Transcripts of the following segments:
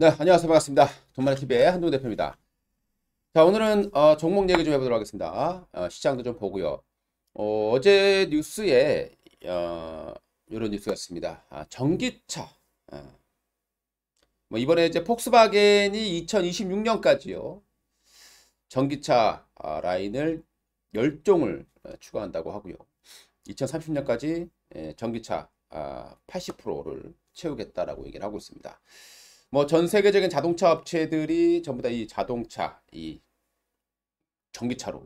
네, 안녕하세요. 반갑습니다. 돈마네TV의 한동 대표입니다. 자, 오늘은 종목 얘기 좀 해보도록 하겠습니다. 시장도 좀 보고요. 어제 뉴스에 이런 뉴스가 있습니다. 전기차. 뭐 이번에 이제 폭스바겐이 2026년까지요. 전기차 라인을 10종을 추가한다고 하고요. 2030년까지 전기차 80%를 채우겠다라고 얘기를 하고 있습니다. 뭐 전 세계적인 자동차 업체들이 전부 다 이 자동차, 이 전기차로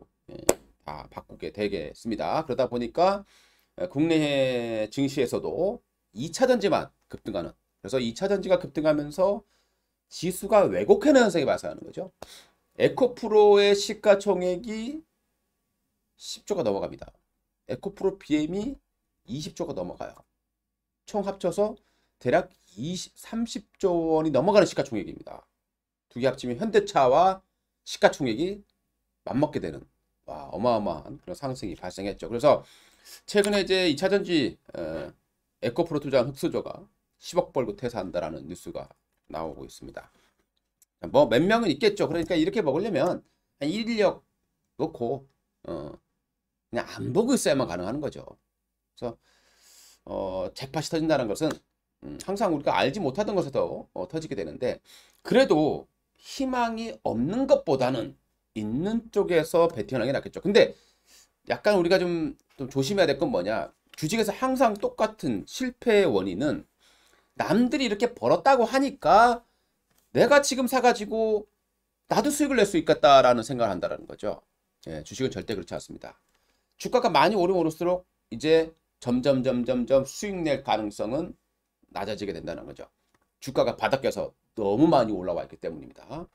다 바꾸게 되겠습니다. 그러다 보니까 국내 증시에서도 2차 전지만 급등하는. 그래서 2차 전지가 급등하면서 지수가 왜곡하는 현상이 발생하는 거죠. 에코프로의 시가총액이 10조가 넘어갑니다. 에코프로 BM이 20조가 넘어가요. 총 합쳐서 대략 30조 원이 넘어가는 시가총액입니다. 두 개 합치면 현대차와 시가총액이 맞먹게 되는 어마어마한 그런 상승이 발생했죠. 그래서 최근에 이제 2차전지 에코프로 투자한 흑수저가 10억 벌고 퇴사한다라는 뉴스가 나오고 있습니다. 뭐 몇 명은 있겠죠. 그러니까 이렇게 먹으려면 한 1인력 놓고 그냥 안 보고 있어야만 가능한 거죠. 그래서 잭팟이 터진다는 것은 항상 우리가 알지 못하던 것에서 터지게 되는데, 그래도 희망이 없는 것보다는 있는 쪽에서 베팅하는 게 낫겠죠. 근데 약간 우리가 좀 조심해야 될 건 뭐냐, 주식에서 항상 똑같은 실패의 원인은 남들이 이렇게 벌었다고 하니까 내가 지금 사가지고 나도 수익을 낼 수 있겠다라는 생각을 한다는 거죠. 주식은 절대 그렇지 않습니다. 주가가 많이 오르면 오를수록 이제 점점 수익 낼 가능성은 낮아지게 된다는 거죠. 주가가 바닥에서 너무 많이 올라와 있기 때문입니다.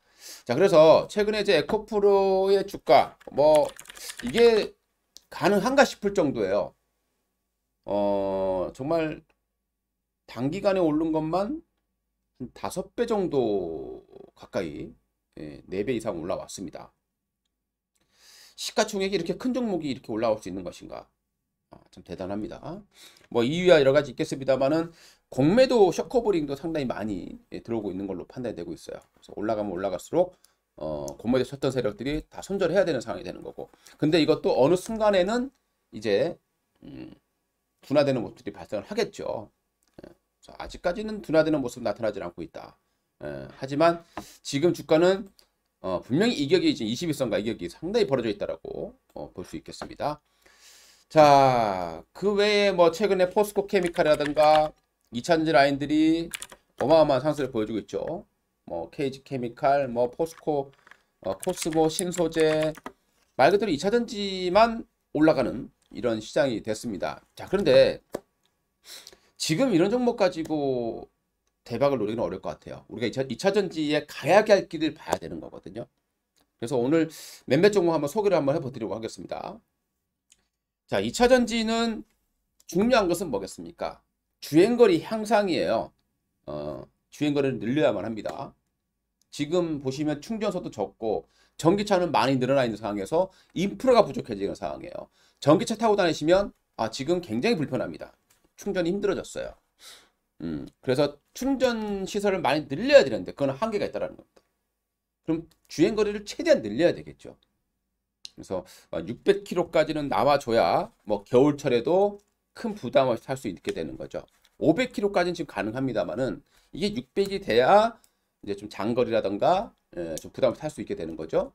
자, 그래서 최근에 이제 에코프로의 주가 뭐 이게 가능한가 싶을 정도예요. 정말 단기간에 오른 것만 한 5배 정도 가까이, 4배 이상 올라왔습니다. 시가총액이 이렇게 큰 종목이 이렇게 올라올 수 있는 것인가? 참 대단합니다. 뭐 이유야 여러 가지 있겠습니다만은 공매도 셔커버링도 상당히 많이 들어오고 있는 걸로 판단이 되고 있어요. 그래서 올라가면 올라갈수록 공매도 쳤던 세력들이 다 손절해야 되는 상황이 되는 거고. 근데 이것도 어느 순간에는 이제 둔화되는 모습들이 발생을 하겠죠. 아직까지는 둔화되는 모습 나타나지 않고 있다. 하지만 지금 주가는 분명히 이격이 지금 21선과 이격이 상당히 벌어져 있다라고 볼 수 있겠습니다. 자, 그 외에 뭐 최근에 포스코 케미칼이라든가 2차전지 라인들이 어마어마한 상승을 보여주고 있죠. 뭐 KG 케미칼, 뭐 포스코, 코스모, 신소재, 말 그대로 2차전지만 올라가는 이런 시장이 됐습니다. 자, 그런데 지금 이런 종목 가지고 대박을 노리기는 어려울 것 같아요. 우리가 2차전지에 가야 할 길을 봐야 되는 거거든요. 그래서 오늘 몇몇 종목 한번 소개를 한번 해보도록 하겠습니다. 자, 2차전지는 중요한 것은 뭐겠습니까? 주행거리 향상이에요. 주행거리를 늘려야만 합니다. 지금 보시면 충전소도 적고 전기차는 많이 늘어나 있는 상황에서 인프라가 부족해지는 상황이에요. 전기차 타고 다니시면 지금 굉장히 불편합니다. 충전이 힘들어졌어요. 그래서 충전 시설을 많이 늘려야 되는데 그건 한계가 있다는 겁니다. 그럼 주행거리를 최대한 늘려야 되겠죠. 그래서 600km까지는 나와줘야 뭐 겨울철에도 큰 부담 없이 탈 수 있게 되는 거죠. 500km까지는 지금 가능합니다만은 이게 600이 돼야 이제 좀 장거리라던가 좀 부담 없이 탈 수 있게 되는 거죠.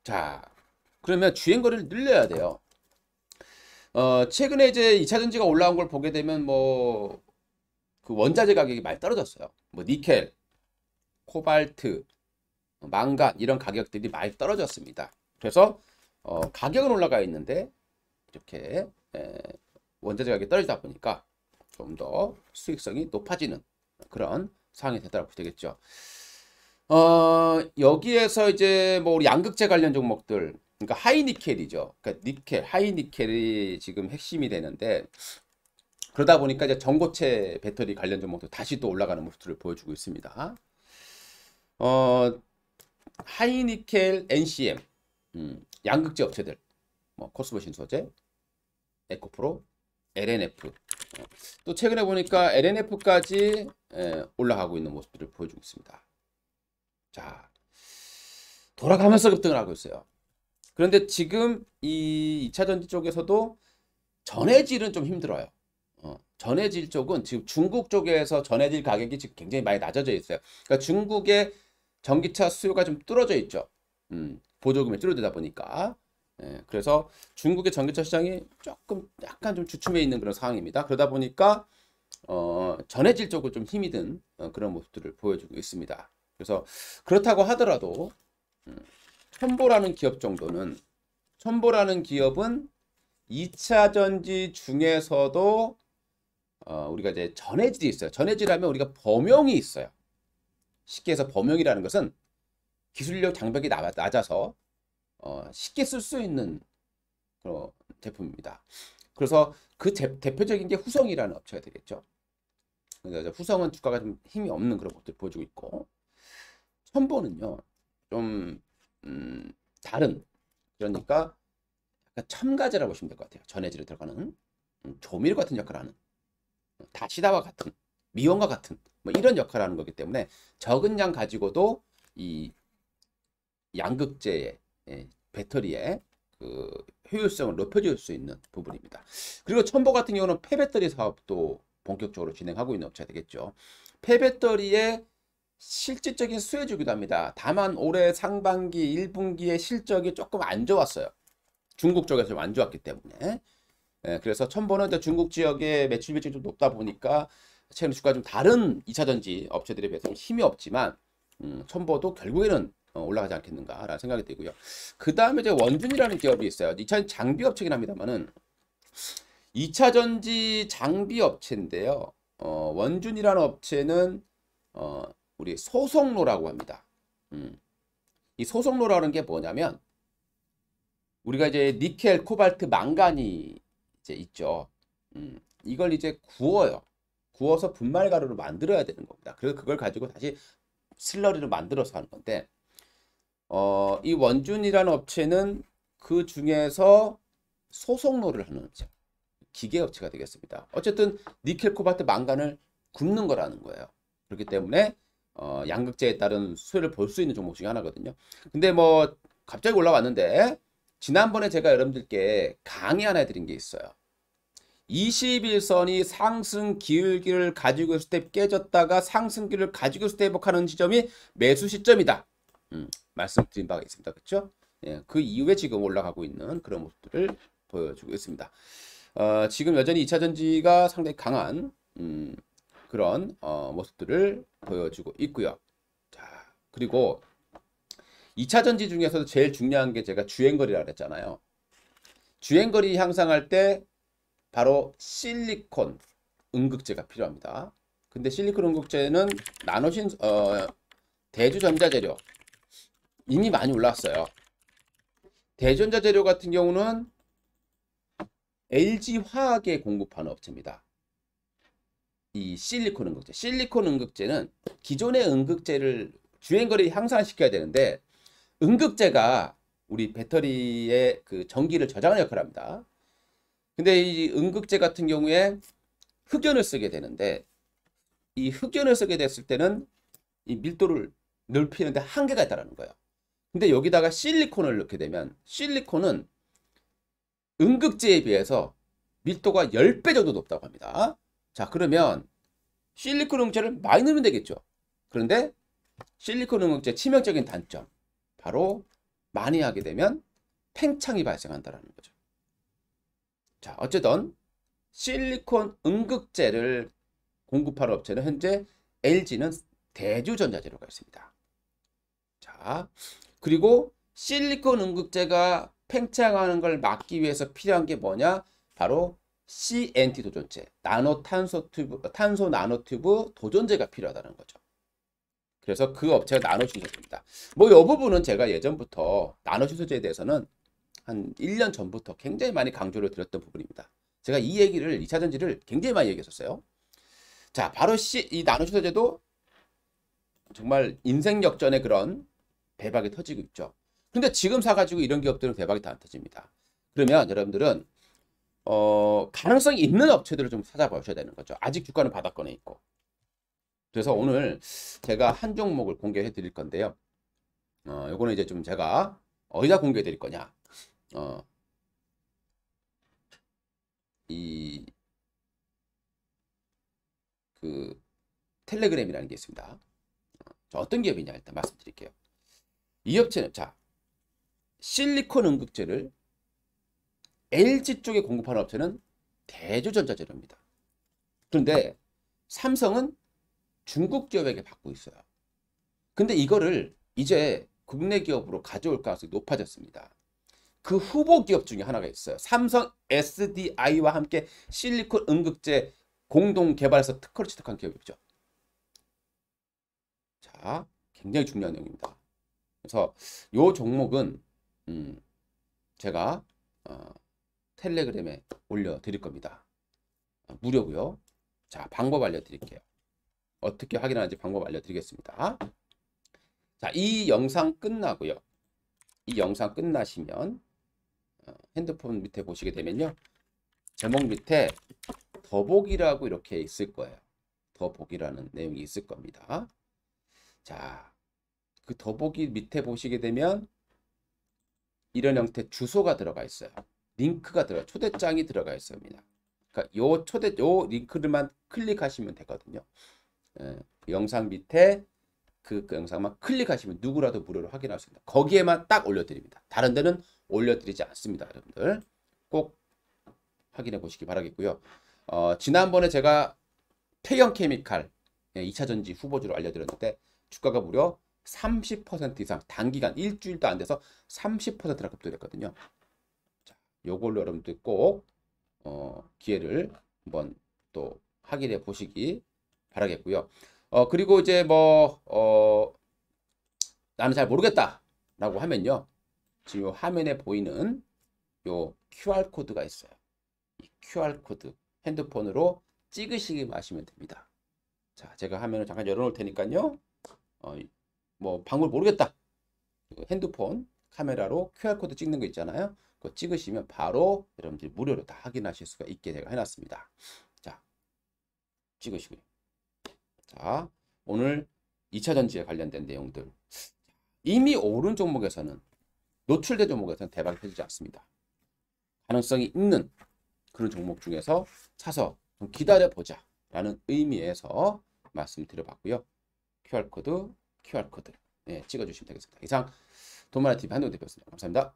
자, 그러면 주행거리를 늘려야 돼요. 최근에 이제 2차 전지가 올라온 걸 보게 되면 뭐 그 원자재 가격이 많이 떨어졌어요. 뭐 니켈, 코발트, 망간 이런 가격들이 많이 떨어졌습니다. 그래서 가격은 올라가 있는데 이렇게 원자재 가격이 떨어지다 보니까 좀 더 수익성이 높아지는 그런 상황이 됐다고 보면 되겠죠. 여기에서 이제 뭐 우리 양극재 관련 종목들, 그러니까 하이니켈이죠. 그러니까 니켈, 하이니켈이 지금 핵심이 되는데, 그러다 보니까 이제 전고체 배터리 관련 종목도 다시 또 올라가는 모습들을 보여주고 있습니다. 하이니켈, NCM, 양극재 업체들, 뭐 코스모 신소재, 에코프로, LNF. 또 최근에 보니까 LNF까지 올라가고 있는 모습들을 보여주고 있습니다. 자, 돌아가면서 급등을 하고 있어요. 그런데 지금 이 2차 전지 쪽에서도 전해질은 좀 힘들어요. 전해질 쪽은 지금 중국 쪽에서 전해질 가격이 지금 굉장히 많이 낮아져 있어요. 그러니까 중국의 전기차 수요가 좀 뚫어져 있죠. 보조금이 뚫어지다 보니까. 예, 그래서 중국의 전기차 시장이 조금 약간 좀 주춤해 있는 그런 상황입니다. 그러다 보니까 전해질 쪽은 좀 힘이 든 그런 모습들을 보여주고 있습니다. 그래서 그렇다고 하더라도 첨보라는 기업 정도는 첨보라는 기업은 2차 전지 중에서도 우리가 이제 전해질이 있어요. 전해질하면 우리가 범용이 있어요. 쉽게 해서 범용이라는 것은 기술력 장벽이 낮아서 쉽게 쓸 수 있는 그런 제품입니다. 그래서 그 대표적인 게 후성이라는 업체가 되겠죠. 그래서 후성은 주가가 좀 힘이 없는 그런 것들을 보여주고 있고, 첨보는요 좀 다른, 그러니까 약간 첨가제라고 보시면 될 것 같아요. 전해질에 들어가는 조미료 같은 역할을 하는, 다시다와 같은, 미원과 같은 뭐 이런 역할을 하는 거기 때문에 적은 양 가지고도 이 양극재의 배터리의 그 효율성을 높여줄 수 있는 부분입니다. 그리고 첨보 같은 경우는 폐배터리 사업도 본격적으로 진행하고 있는 업체가 되겠죠. 폐배터리의 실질적인 수혜주기도 합니다. 다만 올해 상반기 1분기의 실적이 조금 안 좋았어요. 중국 쪽에서 좀 안 좋았기 때문에. 그래서 첨보는 중국 지역의 매출 비중이 좀 높다 보니까 최근 주가가 좀 다른 2차 전지 업체들에 비해서 힘이 없지만 첨보도 결국에는 올라가지 않겠는가라는 생각이 들고요. 그 다음에 이제 원준이라는 기업이 있어요. 2차 장비 업체긴 합니다만은 2차 전지 장비 업체인데요. 원준이라는 업체는 우리 소속로라고 합니다. 이 소속로라는 게 뭐냐면 우리가 이제 니켈, 코발트, 망간이 이제 있죠. 이걸 이제 구워요. 구워서 분말 가루로 만들어야 되는 겁니다. 그래서 그걸 가지고 다시 슬러리를 만들어서 하는 건데, 이 원준이라는 업체는 그 중에서 소속로를 하는 업체, 기계 업체가 되겠습니다. 어쨌든 니켈, 코발트, 망간을 굽는 거라는 거예요. 그렇기 때문에 양극재에 따른 수혜를 볼 수 있는 종목 중에 하나거든요. 근데 뭐 갑자기 올라왔는데 지난번에 제가 여러분들께 강의 하나 해드린 게 있어요. 21선이 상승 기울기를 가지고 있을 때 깨졌다가 상승기를 가지고 있을 때 회복하는 지점이 매수 시점이다. 말씀드린 바가 있습니다. 그렇죠? 예, 그 이후에 지금 올라가고 있는 그런 모습들을 보여주고 있습니다. 지금 여전히 2차 전지가 상당히 강한 그런 모습들을 보여주고 있고요. 자, 그리고 2차 전지 중에서도 제일 중요한 게 제가 주행거리라고 했잖아요. 주행거리 향상할 때 바로 실리콘 응급제가 필요합니다. 근데 실리콘 응급제는 나노신 대주전자재료 이미 많이 올랐어요. 대전자재료 같은 경우는 LG화학에 공급하는 업체입니다. 이 실리콘 응급제. 실리콘 응급제는 기존의 응급제를 주행거리 향상시켜야 되는데 응급제가 우리 배터리의 그 전기를 저장하는 역할을 합니다. 근데 이 응급제 같은 경우에 흑연을 쓰게 되는데 이 흑연을 쓰게 됐을 때는 이 밀도를 넓히는데 한계가 있다는 거예요. 근데 여기다가 실리콘을 넣게 되면 실리콘은 응급제에 비해서 밀도가 10배 정도 높다고 합니다. 자, 그러면 실리콘 응급제를 많이 넣으면 되겠죠. 그런데 실리콘 응급제 치명적인 단점, 바로 많이 하게 되면 팽창이 발생한다는 거죠. 자, 어쨌든 실리콘 응급제를 공급하는 업체는 현재 LG는 대주전자재료가 있습니다. 자, 그리고 실리콘 응급제가 팽창하는 걸 막기 위해서 필요한 게 뭐냐? 바로 CNT 도전제, 탄소 나노튜브 도전제가 필요하다는 거죠. 그래서 그 업체가 나노신소재입니다. 뭐 이 부분은 제가 예전부터 나노신소재에 대해서는 한 1년 전부터 굉장히 많이 강조를 드렸던 부분입니다. 제가 이 얘기를 2차 전지를 굉장히 많이 얘기했었어요. 자, 바로 이 나노신소재도 정말 인생 역전의 그런 대박이 터지고 있죠. 근데 지금 사가지고 이런 기업들은 대박이 다 안 터집니다. 그러면 여러분들은 가능성이 있는 업체들을 좀 찾아보셔야 되는 거죠. 아직 주가는 바닥권에 있고. 그래서 오늘 제가 한 종목을 공개해 드릴 건데요. 요거는 이제 좀 제가 어디다 공개해 드릴 거냐. 이 그 텔레그램이라는 게 있습니다. 자, 어떤 기업이냐 일단 말씀드릴게요. 이 업체는 자 실리콘 응급제를 LG 쪽에 공급하는 업체는 대주전자재료입니다. 그런데 삼성은 중국 기업에게 받고 있어요. 근데 이거를 이제 국내 기업으로 가져올 가능성이 높아졌습니다. 그 후보 기업 중에 하나가 있어요. 삼성 SDI와 함께 실리콘 응급제 공동 개발해서 특허를 취득한 기업이죠. 자, 굉장히 중요한 내용입니다. 그래서 이 종목은 제가 텔레그램에 올려드릴 겁니다. 무료고요. 자, 방법 알려드릴게요. 어떻게 확인하는지 방법 알려드리겠습니다. 자, 이 영상 끝나고요. 이 영상 끝나시면 핸드폰 밑에 보시게 되면요. 제목 밑에 더보기라고 이렇게 있을 거예요. 더보기라는 내용이 있을 겁니다. 자, 그 더보기 밑에 보시게 되면 이런 형태 주소가 들어가 있어요. 링크가 초대장이 들어가 있습니다. 그러니까 요 링크를만 클릭하시면 되거든요. 영상 밑에 그 영상만 클릭하시면 누구라도 무료로 확인할 수 있습니다. 거기에만 딱 올려드립니다. 다른 데는 올려드리지 않습니다. 여러분들 꼭 확인해 보시기 바라겠고요. 지난번에 제가 태경케미칼 2차전지 후보주로 알려드렸는데 주가가 무려 30% 이상 단기간 일주일도 안 돼서 30%나 급등했거든요. 자, 요걸로 여러분들 꼭 기회를 한번 또 확인해 보시기 바라겠고요. 그리고 이제 나는 잘 모르겠다 라고 하면요. 지금 화면에 보이는 요 QR코드가 있어요. 이 QR코드 핸드폰으로 찍으시기 하시면 됩니다. 자, 제가 화면을 잠깐 열어놓을 테니까요. 방법을 모르겠다. 핸드폰 카메라로 QR코드 찍는 거 있잖아요. 그거 찍으시면 바로 여러분들이 무료로 다 확인하실 수가 있게 제가 해놨습니다. 자, 찍으시고요. 자, 오늘 2차전지에 관련된 내용들. 이미 오른 종목에서는 노출된 종목에서는 대박이 터지지 않습니다. 가능성이 있는 그런 종목 중에서 사서 좀 기다려보자 라는 의미에서 말씀드려봤고요. QR코드 찍어주시면 되겠습니다. 이상 돈만화TV 한동훈 대표였습니다. 감사합니다.